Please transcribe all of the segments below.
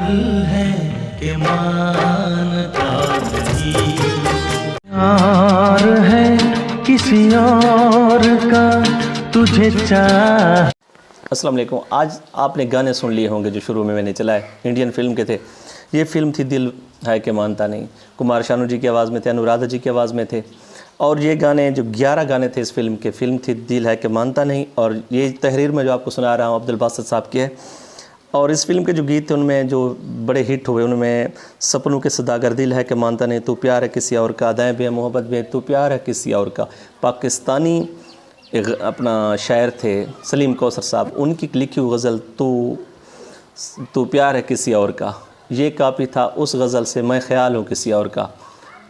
है कि मानता नहीं, प्यार है किसी और का तुझे चाह। अस्सलाम वालेकुम। आज आपने गाने सुन लिए होंगे जो शुरू में मैंने चलाए, इंडियन फिल्म के थे। ये फिल्म थी दिल है कि मानता नहीं। कुमार शानू जी की आवाज़ में थे, अनुराधा जी की आवाज़ में थे। और ये गाने जो 11 गाने थे इस फिल्म के, फिल्म थी दिल है कि मानता नहीं। और ये तहरीर में जो आपको सुना रहा हूँ अब्दुल बासित साहब की है। और इस फिल्म के जो गीत थे उनमें जो बड़े हिट हुए उनमें सपनों के सदागर, दिल है कि मानता नहीं, तू प्यार है किसी और का, अदाएं भी मोहब्बत भी, तू प्यार है किसी और का। पाकिस्तानी एक अपना शायर थे सलीम कौसर साहब, उनकी लिखी हुई गज़ल तू प्यार है किसी और का, ये काफ़ी था उस गज़ल से मैं ख्याल हूँ किसी और का,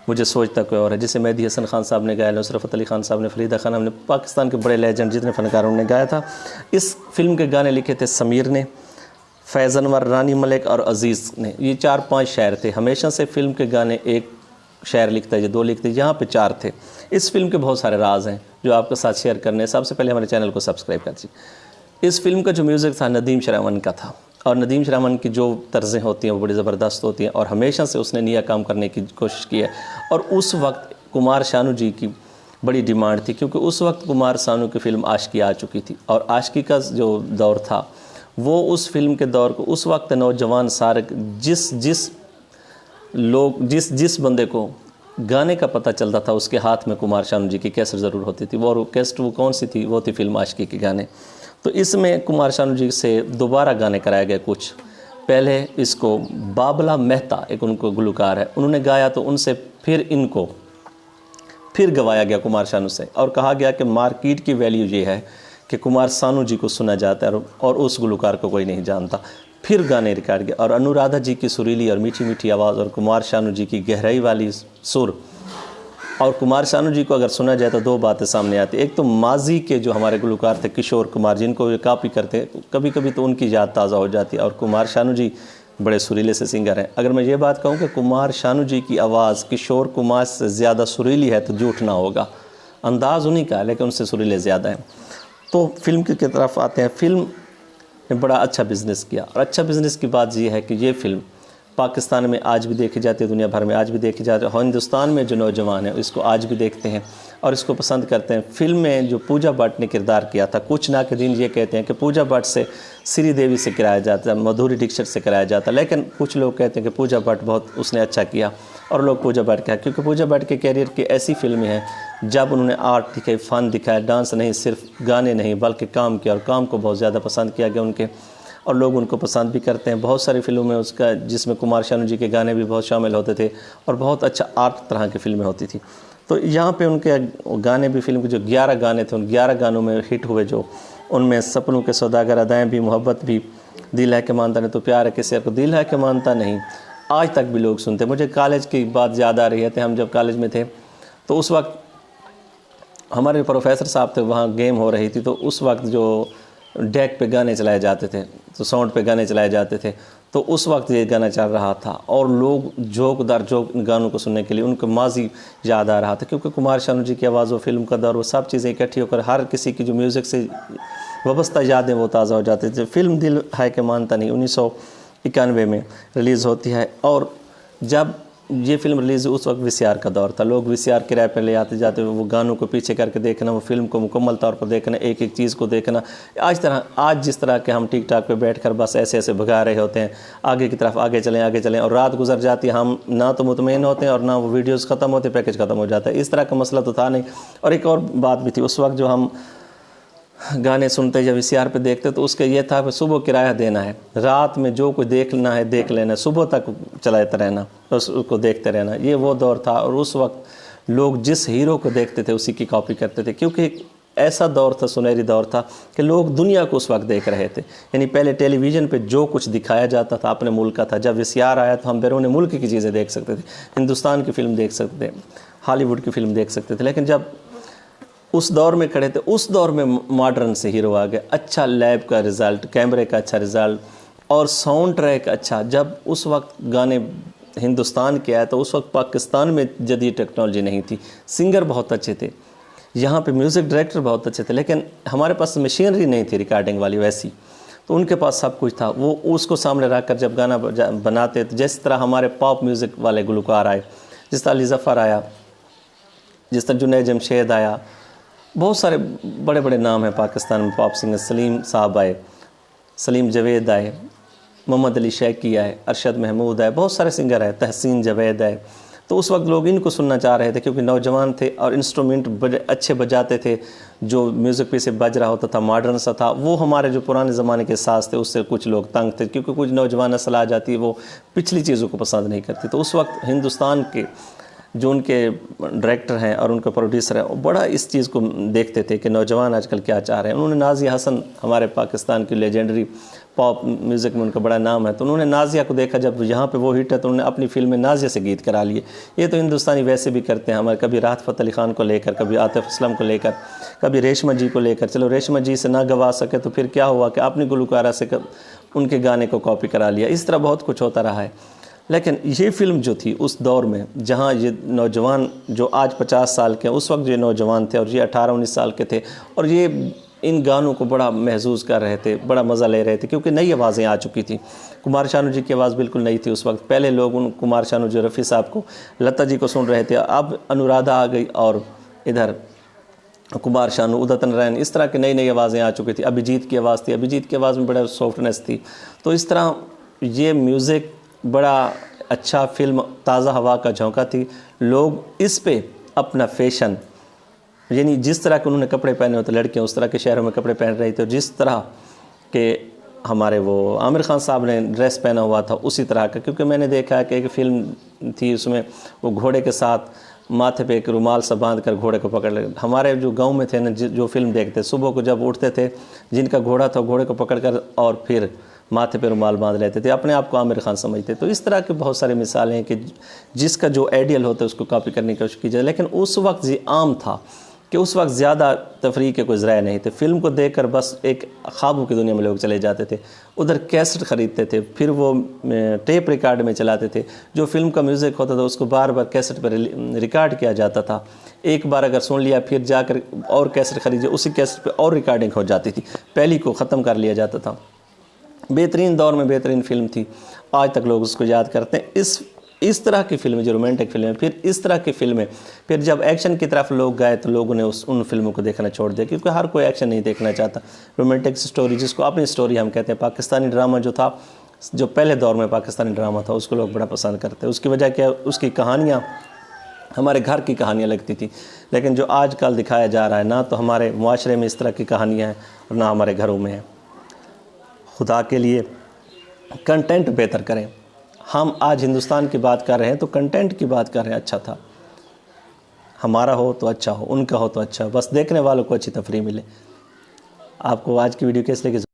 मुझे सोचता कोई और है, जिसे मेहदी हसन खान साहब ने गाया, नुसरत अली खान साहब ने, फरीदा खान ने, पाकिस्तान के बड़े लेजेंड जितने फ़नकारों ने गाया था। इस फिल्म के गाने लिखे थे समीर ने, फैज़ अनवर, रानी मलिक और अज़ीज़ ने। ये 4-5 शायर थे। हमेशा से फिल्म के गाने एक शायर लिखता है, ये 2 लिखते हैं, यहाँ पे 4 थे। इस फिल्म के बहुत सारे राज हैं जो आपके साथ शेयर करने हैं। सबसे पहले हमारे चैनल को सब्सक्राइब कर दीजिए। इस फिल्म का जो म्यूज़िक था नदीम श्रावण का था, और नदीम श्रावण की जो तर्ज़ें होती हैं वो बड़ी ज़बरदस्त होती हैं, और हमेशा से उसने नया काम करने की कोशिश की है। और उस वक्त कुमार शानू जी की बड़ी डिमांड थी, क्योंकि उस वक्त कुमार शानू की फ़िल्म आशिकी आ चुकी थी, और आशिकी का जो दौर था वो उस फिल्म के दौर को, उस वक्त नौजवान सारे जिस बंदे को गाने का पता चलता था उसके हाथ में कुमार शानू जी की कैसेट ज़रूर होती थी। वो कैसेट वो कौन सी थी? वो थी फिल्म आशिकी के गाने। तो इसमें कुमार शानू जी से दोबारा गाने कराए गए कुछ। पहले इसको बाबला मेहता एक उनको गुलकार है, उन्होंने गाया, तो उनसे फिर गवाया गया कुमार शानू से, और कहा गया कि मार्केट की वैल्यू ये है कि कुमार शानू जी को सुना जाता है और उस गुलकार को कोई नहीं जानता। फिर गाने रिकॉर्ड किया, और अनुराधा जी की सुरीली और मीठी मीठी आवाज़ और कुमार शानू जी की गहराई वाली सुर। और कुमार शानू जी को अगर सुना जाए तो 2 बातें सामने आती। एक तो माजी के जो हमारे गुलकार थे किशोर कुमार, जिनको ये कॉपी करते हैं, कभी कभी तो उनकी याद ताज़ा हो जाती है। और कुमार शानू जी बड़े सुरीले से सिंगर हैं। अगर मैं ये बात कहूँ कि कुमार शानू जी की आवाज़ किशोर कुमार से ज़्यादा सुरीली है तो झूठ ना होगा। अंदाज़ उन्हीं का है लेकिन उनसे सुरीले ज़्यादा हैं। तो फिल्म की तरफ आते हैं। फिल्म ने बड़ा अच्छा बिज़नेस किया, और अच्छा बिज़नेस की बात ये है कि ये फ़िल्म पाकिस्तान में आज भी देखी जाती है, दुनिया भर में आज भी देखी जाती है। हिंदुस्तान में जो नौजवान हैं इसको आज भी देखते हैं और इसको पसंद करते हैं। फिल्म में जो पूजा भट्ट ने किरदार किया था, कुछ ना के दिन ये कहते हैं कि पूजा भट्ट से श्रीदेवी से कराया जाता है, माधुरी दीक्षित से कराया जाता, लेकिन कुछ लोग कहते हैं कि पूजा भट्ट बहुत उसने अच्छा किया, और लोग पूजा भट्ट का, क्योंकि पूजा भट्ट के कैरियर की ऐसी फिल्में हैं जब उन्होंने आर्ट दिखाई, फ़न दिखाया, डांस नहीं, सिर्फ गाने नहीं बल्कि काम किया, और काम को बहुत ज़्यादा पसंद किया गया उनके, और लोग उनको पसंद भी करते हैं। बहुत सारी फिल्मों में उसका, जिसमें कुमार शानू जी के गाने भी बहुत शामिल होते थे, और बहुत अच्छा आर्ट तरह की फ़िल्में होती थी। तो यहाँ पे उनके गाने भी, फिल्म के जो 11 गाने थे उन 11 गानों में हिट हुए, जो उनमें सपनों के सौदागर, अदाएं भी, मोहब्बत भी, दिल है कि मानता नहीं, तो प्यार है किसी को, दिल है कि मानता नहीं, आज तक भी लोग सुनते। मुझे कॉलेज की बात याद आ रही है, हम जब कॉलेज में थे तो उस वक्त हमारे प्रोफेसर साहब थे, वहाँ गेम हो रही थी, तो उस वक्त जो डेक पे गाने चलाए जाते थे, तो साउंड पे गाने चलाए जाते थे, तो उस वक्त ये गाना चल रहा था, और लोग झोंकदार गानों को सुनने के लिए उनको माजी याद आ रहा था, क्योंकि कुमार शानू जी की आवाज़, वो फिल्म का दौर, वो सब चीज़ें इकट्ठी होकर हर किसी की जो म्यूज़िक से वाबस्ता यादें वो ताज़ा हो जाती थी। फिल्म दिल है कि मानता नहीं 1991 में रिलीज़ होती है, और जब ये फिल्म रिलीज़ उस वक्त वीसीआर का दौर था। लोग वीसीआर किराए पर ले आते जाते, वो गानों को पीछे करके देखना, वो फिल्म को मुकम्मल तौर पर देखना, एक एक चीज़ को देखना। आज जिस तरह के हम टिक टाक पे बैठकर बस ऐसे ऐसे भगा रहे होते हैं, आगे की तरफ आगे चलें, और रात गुजर जाती है, हम ना तो मुतमईन होते हैं और ना वो वीडियोज़ ख़त्म होते, पैकेज ख़त्म हो जाता है। इस तरह का मसला तो था नहीं। और एक और बात भी थी, उस वक्त जो हम गाने सुनते या वीसीआर पे देखते तो उसका ये था कि सुबह किराया देना है, रात में जो कोई देखना है देख लेना, सुबह तक चलाते रहना, उसको देखते रहना। ये वो दौर था, और उस वक्त लोग जिस हीरो को देखते थे उसी की कॉपी करते थे, क्योंकि ऐसा दौर था, सुनहरी दौर था कि लोग दुनिया को उस वक्त देख रहे थे। यानी पहले टेलीविज़न पे जो कुछ दिखाया जाता था अपने मुल्क का था, जब वीसीआर आया तो हम बैरून मुल्क की चीज़ें देख सकते थे, हिंदुस्तान की फ़िल्म देख सकते थे, हॉलीवुड की फ़िल्म देख सकते थे। लेकिन जब उस दौर में खड़े थे, उस दौर में मॉडर्न से हीरो आ गए, अच्छा लैब का रिज़ल्ट, कैमरे का अच्छा रिज़ल्ट, और साउंड ट्रैक अच्छा। जब उस वक्त गाने हिंदुस्तान के आए तो उस वक्त पाकिस्तान में जदीद टेक्नोलॉजी नहीं थी, सिंगर बहुत अच्छे थे, यहाँ पे म्यूज़िक डायरेक्टर बहुत अच्छे थे, लेकिन हमारे पास मशीनरी नहीं थी रिकॉर्डिंग वाली वैसी। तो उनके पास सब कुछ था। वो उसको सामने रख कर जब गाना बनाते तो जिस तरह हमारे पॉप म्यूज़िक वाले गुलकार आए, जिस तरह अली ज़फ़र आया, जिस तरह जुनैद जमशेद आया, बहुत सारे बड़े बड़े नाम हैं पाकिस्तान में पॉप सिंगर। सलीम साहब आए, सलीम जवेद आए, मोहम्मद अली शैकी आए, अरशद महमूद आए, बहुत सारे सिंगर आए, तहसीन जवेद आए। तो उस वक्त लोग इनको सुनना चाह रहे थे क्योंकि नौजवान थे और इंस्ट्रूमेंट बड़े अच्छे बजाते थे, जो म्यूज़िक पे से बज रहा होता था मॉडर्न सा था। वो हमारे जो पुराने ज़माने के साज थे उससे कुछ लोग तंग थे, क्योंकि कुछ नौजवान नस्ल आ जाती है वो पिछली चीज़ों को पसंद नहीं करती। तो उस वक्त हिंदुस्तान के जो उनके डायरेक्टर हैं और उनके प्रोड्यूसर हैं वो बड़ा इस चीज़ को देखते थे कि नौजवान आजकल क्या चाह रहे हैं। उन्होंने नाज़िया हसन, हमारे पाकिस्तान की लेजेंडरी पॉप म्यूज़िक में उनका बड़ा नाम है, तो उन्होंने नाज़िया को देखा जब यहाँ पे वो हिट है तो उन्होंने अपनी फिल्म में नाज़िया से गीत करा लिए। ये तो हिंदुस्तानी वैसे भी करते हैं हमारे, कभी राहत फ़तेह अली ख़ान को लेकर, कभी आतिफ़ असलम को लेकर, कभी रेशमा जी को लेकर। चलो रेशमा जी से ना गवा सके तो फिर क्या हुआ कि अपनी गुलकारा से उनके गाने को कॉपी करा लिया। इस तरह बहुत कुछ होता रहा है। लेकिन ये फ़िल्म जो थी उस दौर में जहाँ ये नौजवान जो आज 50 साल के हैं, उस वक्त ये नौजवान थे और ये 18-19 साल के थे और ये इन गानों को बड़ा महसूस कर रहे थे, बड़ा मज़ा ले रहे थे, क्योंकि नई आवाज़ें आ चुकी थी। कुमार शानू जी की आवाज़ बिल्कुल नई थी उस वक्त। पहले लोग उन कुमार शानू जी, रफ़ी साहब को, लता जी को सुन रहे थे। अब अनुराधा आ गई और इधर कुमार शानू, उदित नारायण, इस तरह की नई नई आवाज़ें आ चुकी थी। अभिजीत की आवाज़ थी, अभिजीत की आवाज़ में बड़ा सॉफ्टनेस थी। तो इस तरह ये म्यूज़िक बड़ा अच्छा, फिल्म ताज़ा हवा का झोंका थी। लोग इस पे अपना फैशन, यानी जिस तरह के उन्होंने कपड़े पहने होते लड़कियां उस तरह के शहरों में कपड़े पहन रही थी, और जिस तरह के हमारे वो आमिर खान साहब ने ड्रेस पहना हुआ था उसी तरह का। क्योंकि मैंने देखा है कि एक फ़िल्म थी उसमें वो घोड़े के साथ माथे पे एक रुमाल सा बांध कर घोड़े को पकड़ ले। हमारे जो गांव में थे ना, जो फिल्म देखते, सुबह को जब उठते थे, जिनका घोड़ा था घोड़े को पकड़ कर और फिर माथे पे रुमाल बांध लेते थे, अपने आप को आमिर खान समझते। तो इस तरह की बहुत सारी मिसालें हैं कि जिसका जो आइडियल होता है उसको कॉपी करने की कोशिश की जाए। लेकिन उस वक्त ये आम था कि उस वक्त ज़्यादा तफरीह के कोई ज़राए नहीं थे। फ़िल्म को देखकर बस एक ख्वाबों की दुनिया में लोग चले जाते थे। उधर कैसेट ख़रीदते थे, फिर वो टेप रिकॉर्ड में चलाते थे। जो फ़िल्म का म्यूज़िक होता था उसको बार बार कैसेट पर रिकॉर्ड किया जाता था। एक बार अगर सुन लिया फिर जाकर और कैसेट ख़रीदिए, उसी कैसेट पर और रिकॉर्डिंग हो जाती थी, पहली को ख़त्म कर लिया जाता था। बेहतरीन दौर में बेहतरीन फ़िल्म थी, आज तक लोग उसको याद करते हैं। इस तरह की फ़िल्में जो रोमांटिक फ़िल्में, फिर इस तरह की फ़िल्में, फिर जब एक्शन की तरफ लोग गए तो लोगों ने उन फ़िल्मों को देखना छोड़ दिया, क्योंकि हर कोई एक्शन नहीं देखना चाहता। रोमांटिक स्टोरी, जिसको अपनी स्टोरी हम कहते हैं, पाकिस्तानी ड्रामा जो था, जो पहले दौर में पाकिस्तानी ड्रामा था, उसको लोग बड़ा पसंद करते हैं। उसकी वजह क्या, उसकी कहानियाँ हमारे घर की कहानियाँ लगती थी। लेकिन जो आजकल दिखाया जा रहा है, ना तो हमारे मुआशरे में इस तरह की कहानियाँ हैं और ना हमारे घरों में है। खुदा के लिए कंटेंट बेहतर करें। हम आज हिंदुस्तान की बात कर रहे हैं तो कंटेंट की बात कर रहे हैं। अच्छा था, हमारा हो तो अच्छा हो, उनका हो तो अच्छा हो, बस देखने वालों को अच्छी तफरीह मिले। आपको आज की वीडियो कैसे लगी?